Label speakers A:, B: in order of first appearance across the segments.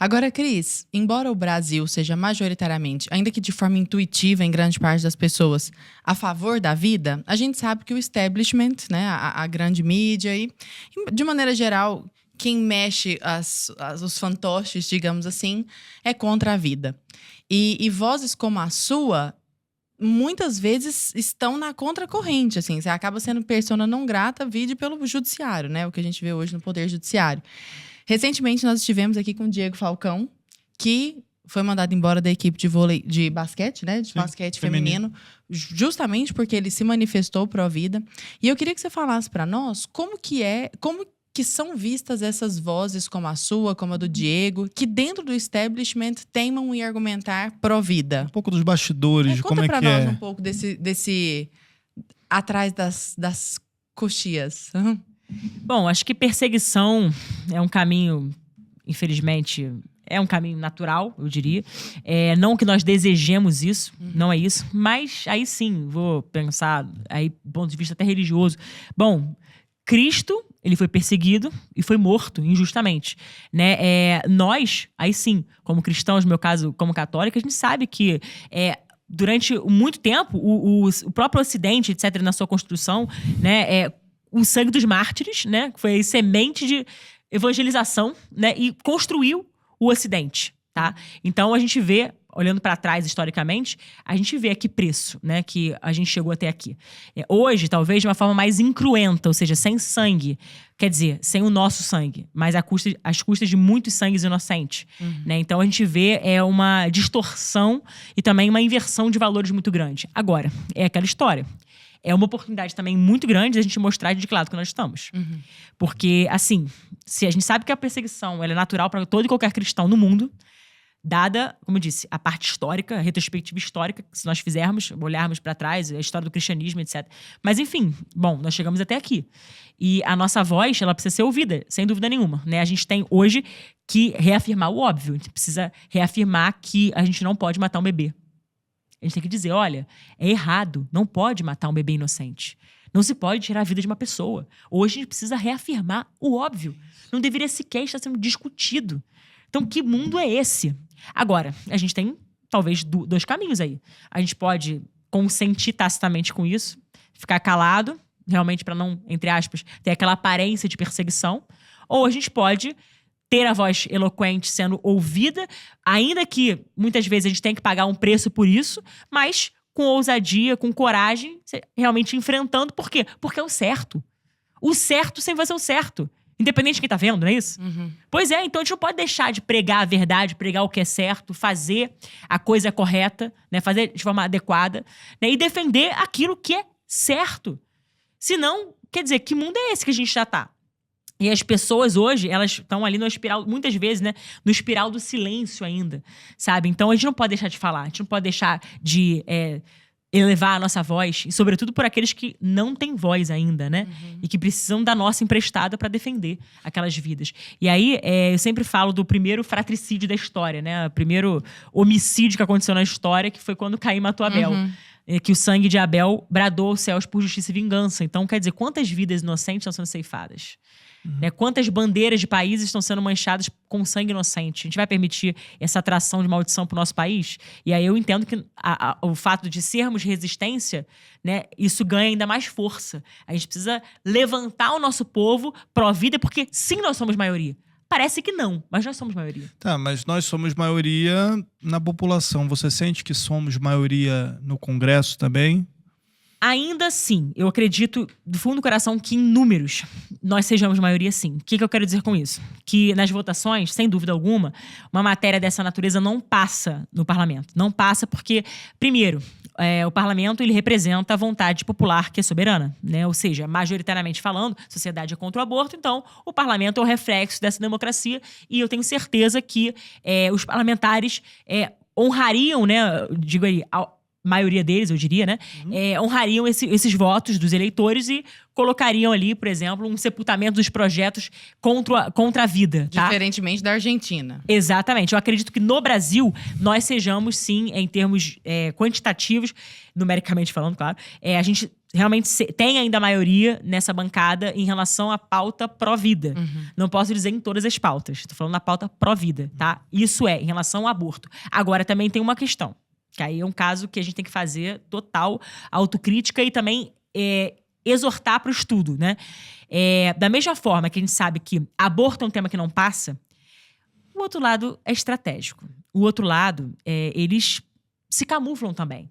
A: Agora, Cris, embora o Brasil seja majoritariamente, ainda que de forma intuitiva em grande parte das pessoas, a favor da vida, a gente sabe que o establishment, né, a grande mídia e, de maneira geral, quem mexe os fantoches, digamos assim, é contra a vida. E vozes como a sua, muitas vezes estão na contracorrente, assim. Você acaba sendo persona não grata, vide pelo judiciário, né? O que a gente vê hoje no Poder Judiciário. Recentemente, nós estivemos aqui com o Diego Falcão, que foi mandado embora da equipe de vôlei, de basquete, né? De basquete feminino, justamente porque ele se manifestou pró-vida. E eu queria que você falasse para nós como que são vistas essas vozes como a sua, como a do Diego, que dentro do establishment teimam em argumentar pró-vida.
B: Um pouco dos bastidores, de como é que
A: Conta pra nós um pouco desse atrás das coxias.
C: Bom, acho que perseguição é um caminho, infelizmente, é um caminho natural, eu diria. Não que nós desejemos isso, não é isso. Mas aí sim, vou pensar aí do ponto de vista até religioso. Bom, Cristo, ele foi perseguido e foi morto injustamente, né? Nós, aí sim, como cristãos, no meu caso, como católica, a gente sabe que durante muito tempo, o próprio Ocidente, etc., na sua construção, né, o sangue dos mártires, né, que foi semente de evangelização, né, e construiu o Ocidente, tá? Então a gente vê, olhando para trás historicamente, a gente vê a que preço, né, que a gente chegou até aqui. Hoje, talvez de uma forma mais incruenta, ou seja, sem sangue, quer dizer, sem o nosso sangue, mas às custas de muitos sangues inocentes, né? Então a gente vê uma distorção e também uma inversão de valores muito grande. Agora, é aquela história. É uma oportunidade também muito grande de a gente mostrar de que lado que nós estamos. Porque, assim, se a gente sabe que a perseguição ela é natural para todo e qualquer cristão no mundo, dada, como eu disse, a parte histórica, a retrospectiva histórica, que se nós fizermos, olharmos para trás, a história do cristianismo, etc. Mas, enfim, bom, nós chegamos até aqui. E a nossa voz, ela precisa ser ouvida, sem dúvida nenhuma, né? A gente tem hoje que reafirmar o óbvio. A gente precisa reafirmar que a gente não pode matar um bebê. A gente tem que dizer, olha, é errado, não pode matar um bebê inocente. Não se pode tirar a vida de uma pessoa. Hoje a gente precisa reafirmar o óbvio. Não deveria sequer estar sendo discutido. Então, que mundo é esse? Agora, a gente tem, talvez, dois caminhos aí. A gente pode consentir tacitamente com isso, ficar calado, realmente para não, entre aspas, ter aquela aparência de perseguição. Ou a gente pode ter a voz eloquente sendo ouvida, ainda que muitas vezes a gente tem que pagar um preço por isso, mas com ousadia, com coragem, realmente enfrentando. Por quê? Porque é o certo. O certo sempre vai ser o certo. Independente de quem tá vendo, não é isso? Pois é, então a gente não pode deixar de pregar a verdade, pregar o que é certo, fazer a coisa correta, né? Fazer de forma adequada, né? E defender aquilo que é certo. Senão, quer dizer, que mundo é esse que a gente já tá? E as pessoas hoje, elas estão ali no espiral, muitas vezes, né? No espiral do silêncio ainda, sabe? Então a gente não pode deixar de falar, a gente não pode deixar de elevar a nossa voz, e sobretudo por aqueles que não têm voz ainda, né? E que precisam da nossa emprestada para defender aquelas vidas. E aí, eu sempre falo do primeiro fratricídio da história, né? O primeiro homicídio que aconteceu na história, que foi quando Caim matou Abel. Que o sangue de Abel bradou aos céus por justiça e vingança. Então, quer dizer, quantas vidas inocentes estão sendo ceifadas? Né? Quantas bandeiras de países estão sendo manchadas com sangue inocente? A gente vai permitir essa atração de maldição para o nosso país? E aí eu entendo que o fato de sermos resistência, né, isso ganha ainda mais força. A gente precisa levantar o nosso povo pró-vida, porque sim, nós somos maioria. Parece que não, mas nós somos maioria.
B: Tá, mas nós somos maioria na população. Você sente que somos maioria no Congresso também?
C: Ainda assim, eu acredito do fundo do coração que em números nós sejamos maioria sim. O que eu quero dizer com isso? Que nas votações, sem dúvida alguma, uma matéria dessa natureza não passa no parlamento. Não passa porque, primeiro, o parlamento ele representa a vontade popular que é soberana, né? Ou seja, majoritariamente falando, a sociedade é contra o aborto, então o parlamento é o reflexo dessa democracia e eu tenho certeza que os parlamentares honrariam, né, digo aí, maioria deles, eu diria, né? Honrariam esses votos dos eleitores e colocariam ali, por exemplo, um sepultamento dos projetos contra a vida. Tá?
A: Diferentemente da Argentina.
C: Exatamente. Eu acredito que no Brasil nós sejamos, sim, em termos quantitativos, numericamente falando, claro, a gente realmente tem ainda maioria nessa bancada em relação à pauta pró-vida. Não posso dizer em todas as pautas. Estou falando da pauta pró-vida, tá? Isso em relação ao aborto. Agora, também tem uma questão, que aí é um caso que a gente tem que fazer total autocrítica e também exortar para o estudo, né? Da mesma forma que a gente sabe que aborto é um tema que não passa, o outro lado é estratégico. O outro lado, eles se camuflam também.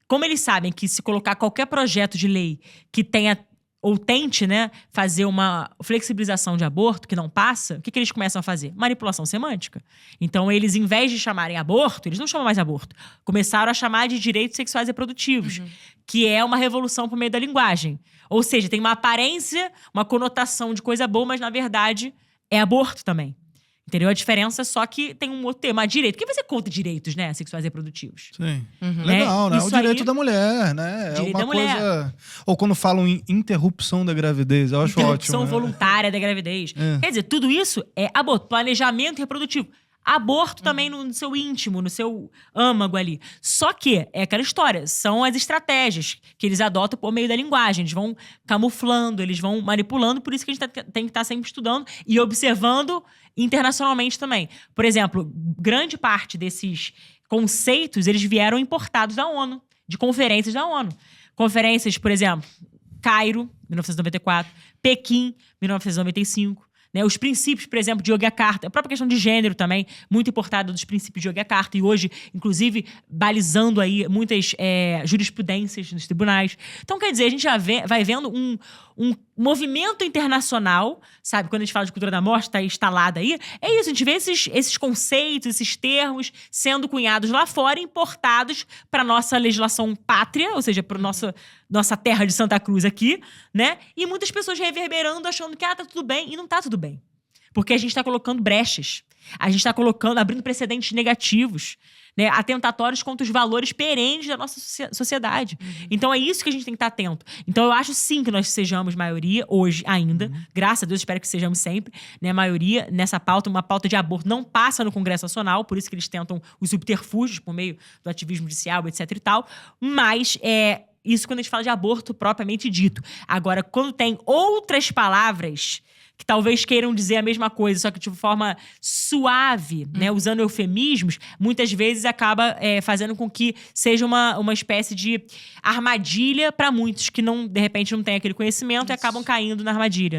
C: Como eles sabem que se colocar qualquer projeto de lei que tenha ou tente, né, fazer uma flexibilização de aborto que não passa, o que eles começam a fazer? Manipulação semântica. Então, eles, em vez de chamarem aborto, eles não chamam mais aborto. Começaram a chamar de direitos sexuais e reprodutivos, que é uma revolução por meio da linguagem. Ou seja, tem uma aparência, uma conotação de coisa boa, mas, na verdade, é aborto também. Entendeu? A diferença é só que tem um outro tema, direito. Porque você conta direitos, né? Sexuais e reprodutivos.
B: Sim. Legal, né? O direito da mulher, né?
C: Direito
B: uma
C: da mulher.
B: coisa... Ou quando falam em interrupção da gravidez, eu acho ótimo.
C: Interrupção voluntária da gravidez. Quer dizer, tudo isso é aborto. Planejamento reprodutivo. Aborto também no seu íntimo, no seu âmago ali. Só que é aquela história. São as estratégias que eles adotam por meio da linguagem. Eles vão camuflando, eles vão manipulando. Por isso que a gente tem que estar sempre estudando e observando internacionalmente também. Por exemplo, grande parte desses conceitos, eles vieram importados da ONU, de conferências da ONU. Conferências, por exemplo, Cairo, 1994, Pequim, 1995. Né, os princípios, por exemplo, de Yogyakarta, a própria questão de gênero também, muito importada dos princípios de Yogyakarta, e hoje, inclusive, balizando aí muitas jurisprudências nos tribunais. Então, quer dizer, a gente já vai vendo um movimento internacional, sabe? Quando a gente fala de cultura da morte, está instalada aí, é isso, a gente vê esses conceitos, esses termos sendo cunhados lá fora e importados para nossa legislação pátria, ou seja, para nossa terra de Santa Cruz aqui, né? E muitas pessoas reverberando, achando que tá tudo bem, e não tá tudo bem. Porque a gente está colocando brechas, a gente está abrindo precedentes negativos, né, atentatórios contra os valores perenes da nossa sociedade. Então é isso que a gente tem que estar atento. Então eu acho sim que nós sejamos maioria hoje ainda, graças a Deus, espero que sejamos sempre, né, maioria nessa pauta, uma pauta de aborto não passa no Congresso Nacional, por isso que eles tentam os subterfúgios por meio do ativismo judicial, etc e tal, mas isso quando a gente fala de aborto propriamente dito. Agora, quando tem outras palavras que talvez queiram dizer a mesma coisa, só que de forma suave, né, usando eufemismos, muitas vezes acaba fazendo com que seja uma espécie de armadilha para muitos que, de repente, não têm aquele conhecimento e acabam caindo na armadilha.